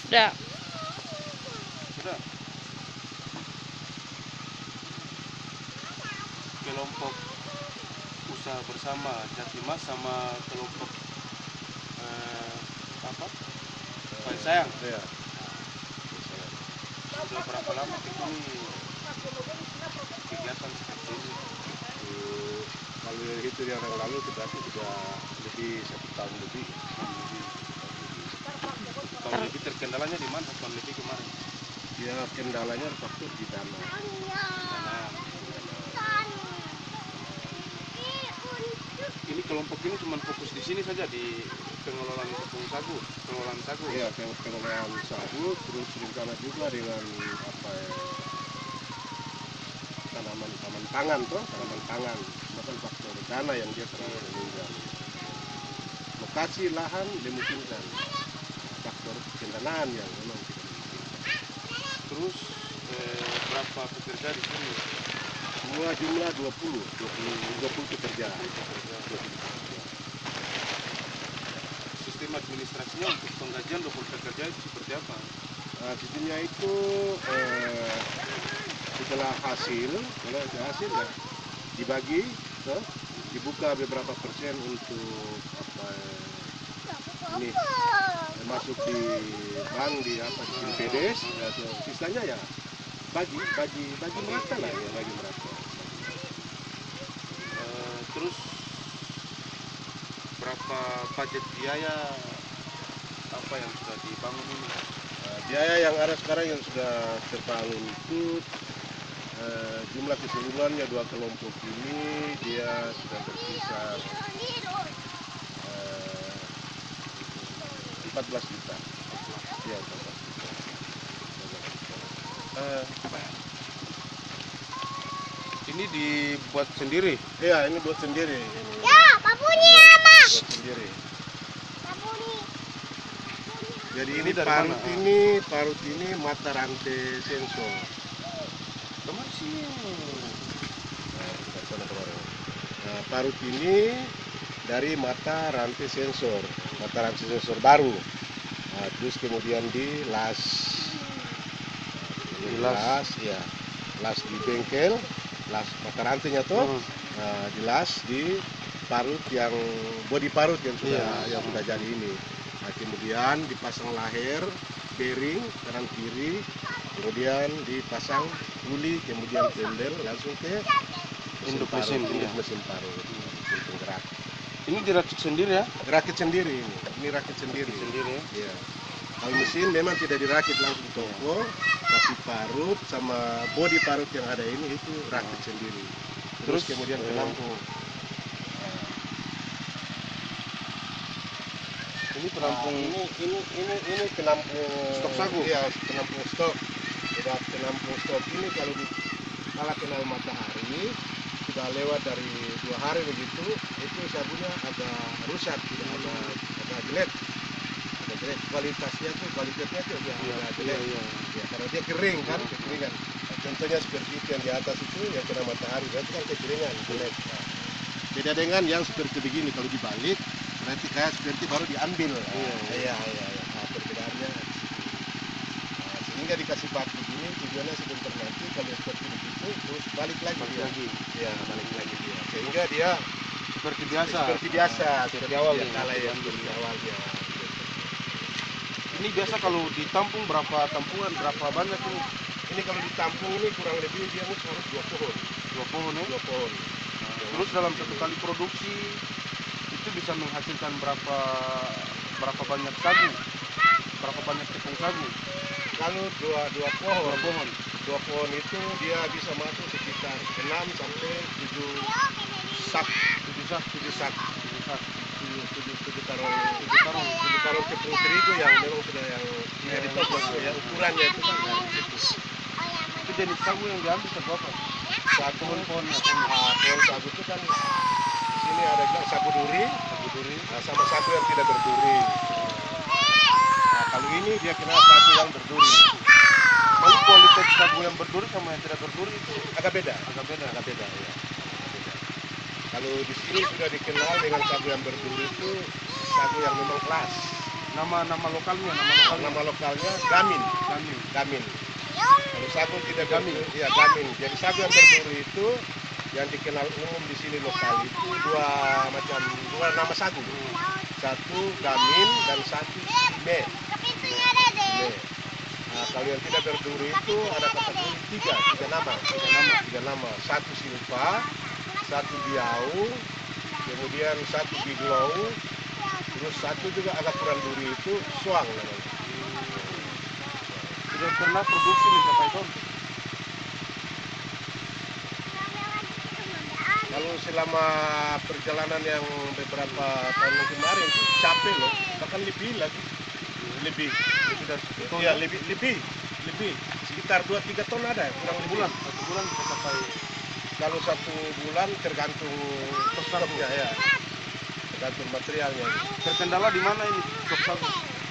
Udah. Sudah. Kelompok usaha bersama Jatimas sama kelompok apa? Baik sayang. Iya. Sudah berapa lama kita ini kegiatan seperti ini? Kalau itu yang lalu berarti sudah lebih 1 tahun lebih. Tahun lebih terkendalanya di mana? Tahun lebih kemarin. Ya kendalanya faktor di dana. Ini kelompok ini cuma fokus di sini saja di pengelolaan tepung sagu, pengelolaan sagu. Iya, pengelolaan sagu, terus rencana juga dengan apa ya, tanaman pangan toh, tanaman pangan. Bukan faktor dana yang dia terlalu menunjang. Lokasi lahan dimungkinkan, faktor pendanaan yang memang tidak memungkinkan. Terus berapa pekerja di sini? Semua jumlah 20 pekerja. Sistem administrasinya untuk penggajian 20 pekerja itu seperti apa? Sistemnya itu setelah hasil, kalau ada hasil ya dibagi, toh, dibuka beberapa persen untuk apa ini masuk di bank di apa di PDS, ya, sisanya ya bagi merata lah ya, bagi merata. Terus berapa budget biaya apa yang sudah dibangun ini? Biaya yang ada sekarang yang sudah terbangun itu jumlah keseluruhannya dua kelompok ini dia sudah berkisar 14 juta. Ya, 14 juta. Ini dibuat sendiri? Iya, ini buat sendiri. Ini. Ya, babuni ama. Buat sendiri. Babuni. Jadi Ini dari parut ini mata rantai sensor. Kemana sih? Nah, parut ini dari mata rantai sensor baru. Nah, terus kemudian dilas, ya, las di bengkel, las mata rantainya tuh, dilas di parut yang bodi parut yang sudah jadi ini. Nah, kemudian dipasang lahir, bearing kanan kiri, kemudian dipasang puli, kemudian pendel langsung ke induk mesin parut, mesin penggerak. Ini dirakit sendiri ya? Rakit sendiri ini rakit sendiri. Ya? Iya. Kalau mesin memang tidak dirakit langsung toko, tapi parut sama bodi parut yang ada ini itu rakit sendiri. Terus kemudian penampung. Ini penampung ini penampung stok sagu. Iya, penampung stok. Sudah penampung stok ini kalau kena matahari sudah lewat dari 2 hari begitu, itu sagunya agak rusak, tidak agak jelek. Kualitasnya tuh agak jelek. Ya, karena dia kering kan, kekeringan. Nah, contohnya seperti itu yang di atas itu yang kena matahari, berarti kan kekeringan, jelek. Nah, beda dengan yang seperti begini, kalau dibalik berarti kayak seperti baru diambil. Iya. Nah, perbedaannya di situ. Nah, sehingga dikasih bak begini tujuannya sebentar nanti kalau seperti begitu terus balik lagi. Ya, balik lagi dia. Sehingga dia seperti biasa. Seperti awal dia. Seperti awal dia. Ini biasa kalau ditampung berapa tampungan, berapa banyak ini? Ini kalau ditampung ini kurang lebih dia harus 2 pohon. 2 pohon ya? 2 pohon. Terus dalam satu kali produksi itu bisa menghasilkan berapa banyak sagu? Berapa banyak tepung sagu? Kalau 2 pohon itu dia bisa masuk sekitar 6 sampai 7 sak. 7 karung tepung terigu yang memang sudah yang ditoples ya, ukurannya itu kan. Itu jenis sagu yang diambil sagu apa? Pohon sagu itu kan di sini ada bilang sagu duri, sama sagu yang tidak berduri. Nah, kalau ini dia kenal sagu yang berduri. Kalau kualitas sagu yang berduri sama yang tidak berduri itu agak beda. Ya. Kalau di sini sudah dikenal dengan sagu yang berduri itu sagu yang memang kelas. Nama lokalnya, Nama lokalnya gamin. Gamin. Gamin. Kalau sagu tidak gamin, ya gamin. Jadi sagu yang berduri itu yang dikenal umum di sini lokal itu dua nama sagu. Satu gamin dan satu me. Nah, kalau yang tidak berduri itu ada kategori tiga nama. Satu silva, satu biau, kemudian satu biglow, terus satu juga agak kurang duri itu suang namanya. Sudah pernah produksi mencapai ton? Kalau selama perjalanan yang beberapa tahun kemarin itu capek loh, bahkan lebih Lebih dari ton. ya lebih sekitar 2-3 ton ada kurang lebih. Satu bulan bisa sampai. Kalau 1 bulan tergantung stoknya ya, tergantung materialnya. Terkendala di mana ini stok sagu?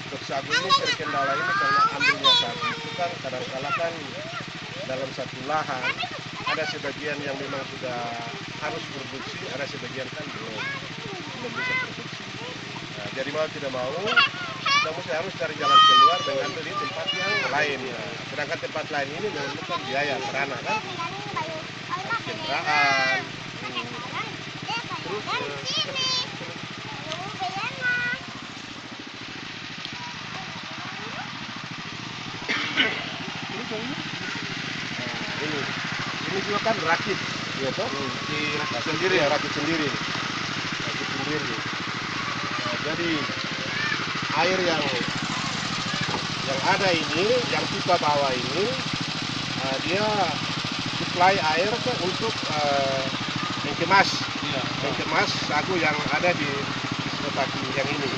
Stok sagu ini terkendala ini karena ambilnya sagu itu kan kadang-kala kan dalam satu lahan ada sebagian yang memang sudah harus produksi, ada sebagian kan belum bisa produksi. Nah, jadi mau tidak mau kita mesti harus cari jalan keluar dengan beli tempat yang lain. Nah, sedangkan tempat lain ini memerlukan biaya perana kan, kendaraan. Terus Ini juga kan rakit, ya toh? Dirakit sendiri ya? Rakit sendiri. Nah, jadi air yang ada ini, yang pipa bawah ini, dia suplai air untuk mengemas sagu yang ada di lokasi yang ini,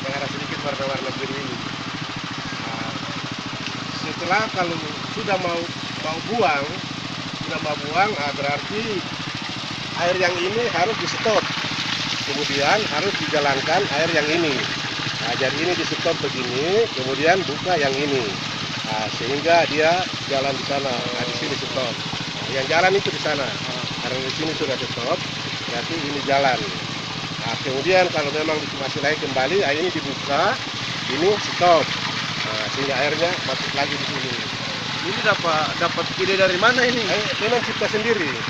yang ada sedikit warna-warna biru ini. Nah, setelah kalau sudah mau buang, berarti air yang ini harus di stop, kemudian harus dijalankan air yang ini. Nah, jadi ini di stop begini, kemudian buka yang ini, sehingga dia jalan di sana. Nah, di sini stop. Nah, yang jalan itu di sana, karena di sini sudah stop, berarti ini jalan. Nah, kemudian kalau memang masih lagi kembali, air ini dibuka, ini stop, sehingga airnya masuk lagi di sini. ini dapat ide dari mana ini? Memang cipta sendiri ini. Ini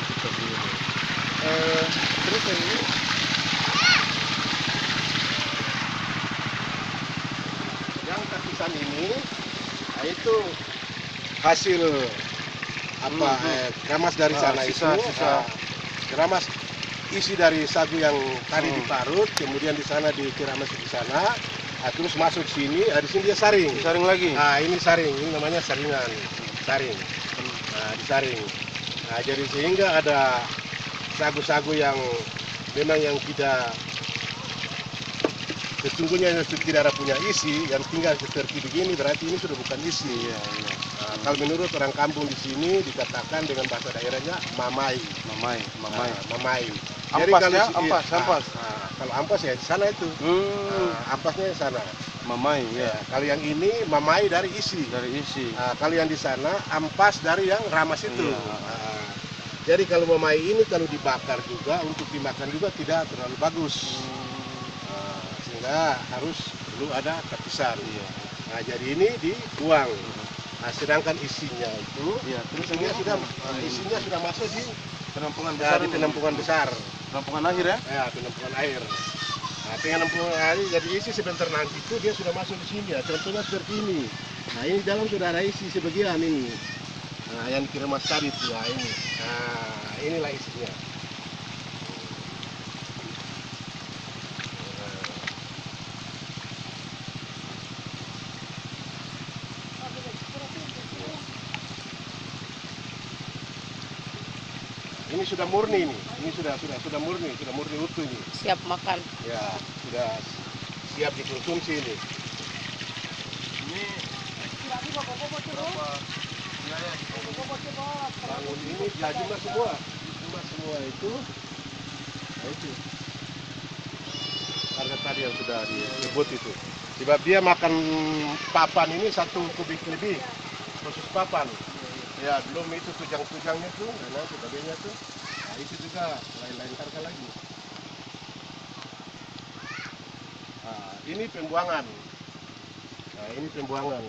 cipta sendiri. Terus yang ini yang tapisan ini, itu hasil keramas dari sana sisa. keramas isi dari sagu yang tadi diparut, kemudian di sana dikeramas di sana, terus masuk sini, di sini dia saring. Disaring lagi. Nah, ini saring, ini namanya saringan, saring. Nah, disaring. Nah, jadi sehingga ada sagu-sagu yang memang yang tidak sesungguhnya tidak ada punya isi, yang tinggal seperti begini, berarti ini sudah bukan isi. Iya. Nah, kalau menurut orang kampung di sini dikatakan dengan bahasa daerahnya mamai. Mamai. Jadi Ampasnya, ampas. Kalau ampas ya di sana itu. Ampasnya di sana. Mamai ya. Kalau yang ini mamai dari isi. Kalau yang di sana ampas dari yang ramas itu. Iya. Jadi kalau mamai ini kalau dibakar juga untuk dimakan juga tidak terlalu bagus. Sehingga harus perlu ada tapisan. Iya. Nah, jadi ini dibuang. Nah, sedangkan isinya itu, Terus isinya sudah masuk di penampungan besar. di penampungan besar. Penampungan akhir ya? Ya, penampungan air. Nah, penampungan air jadi isi sebentar nanti itu dia sudah masuk di sini ya. Contohnya seperti ini. Nah, ini dalam sudah ada isi sebagian ini. Nah, yang dikemas tadi itu ya ini. Nah, inilah isinya. Ini sudah murni ini sudah murni utuh ini. Siap makan. Ya, sudah siap dikonsumsi ini. Ini berapa biaya Bangun ini ya jumlah semua itu. Nah, itu. Harga tadi yang sudah disebut itu. Sebab dia makan papan ini 1 kubik lebih khusus papan. Ya, belum itu tujang-tujangnya tuh, dan sebagainya tuh. Nah, itu juga lain-lain harga lagi. ini pembuangan. Nah, ini pembuangan.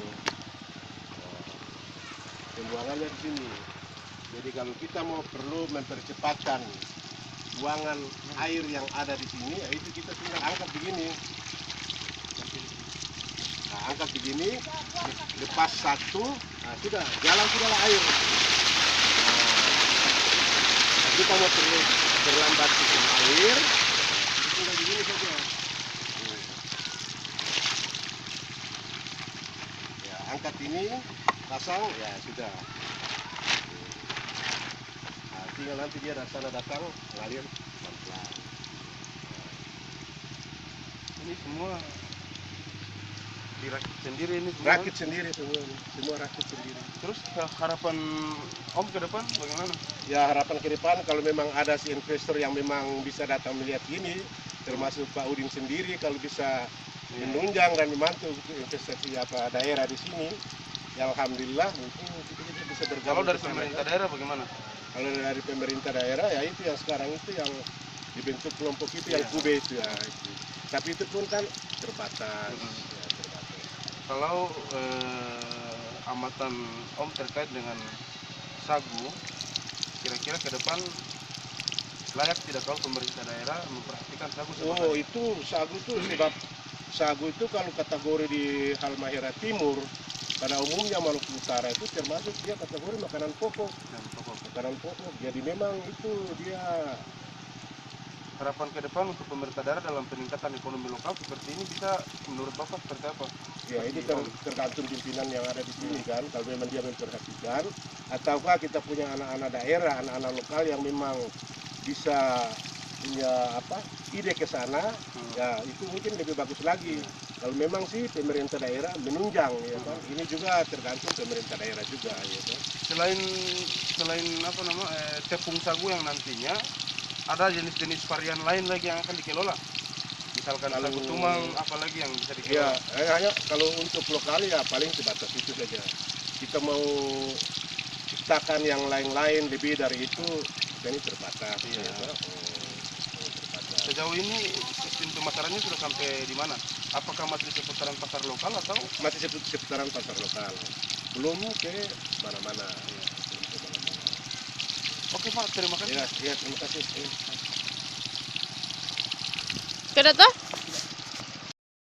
Pembuangannya di sini. Jadi kalau kita mau perlu mempercepatkan buangan air yang ada di sini, ya itu kita tinggal angkat begini. Nah, angkat begini, lepas satu, nah sudah, jalan sudahlah air. Nah, kita mau perlu berlambat sistem air, itu tinggal begini saja. Ya, angkat ini, pasang, ya sudah. Nah, tinggal nanti dia dari sana datang, ngalir pelan-pelan. Ini semua dirakit sendiri ini semua. Rakit sendiri semua rakit sendiri. Terus harapan Om ke depan bagaimana? Ya harapan ke depan kalau memang ada si investor yang memang bisa datang melihat ini, termasuk Pak Udin sendiri kalau bisa menunjang dan membantu investasi daerah di sini, ya alhamdulillah mungkin kita bisa Kalau bergabung. dari ke sana. pemerintah daerah bagaimana? Kalau dari pemerintah daerah ya itu yang sekarang itu yang dibentuk kelompok itu yang kube itu ya. Itu. Tapi itu pun kan terbatas. Ya, terbatas. Kalau amatan Om terkait dengan sagu, kira-kira ke depan layak tidak kalau pemerintah daerah memperhatikan sagu Oh sebagai itu sagu itu sebab sagu itu kalau kategori di Halmahera Timur pada umumnya Maluku Utara itu termasuk dia kategori makanan pokok. dan pokok. Makanan pokok. Jadi memang itu dia Harapan ke depan untuk pemerintah daerah dalam peningkatan ekonomi lokal seperti ini bisa menurut Bapak seperti apa? ya itu tergantung pimpinan yang ada di sini kan. Kalau memang dia memperhatikan ataukah kita punya anak-anak daerah, anak-anak lokal yang memang bisa punya ide ke sana, ya itu mungkin lebih bagus lagi. Kalau memang sih pemerintah daerah menunjang ya kan. Ini juga tergantung pemerintah daerah juga ya kan. Selain tepung sagu yang nantinya ada jenis-jenis varian lain lagi yang akan dikelola. Misalkan Kalau- sagu tumang, apalagi yang bisa Ya, dikelola. hanya kalau untuk lokal ya paling sebatas itu saja. Kita mau ciptakan yang lain-lain lebih dari itu, kita ini terbatas. Iya. Ya, terbatas. Sejauh ini sistem pemasarannya sudah sampai di mana? Apakah masih di seputaran pasar lokal atau Masih seputaran pasar lokal, belum ke mana-mana. Belum ke mana-mana. Oke Pak, terima kasih. Ya, terima kasih. Kedua tuh?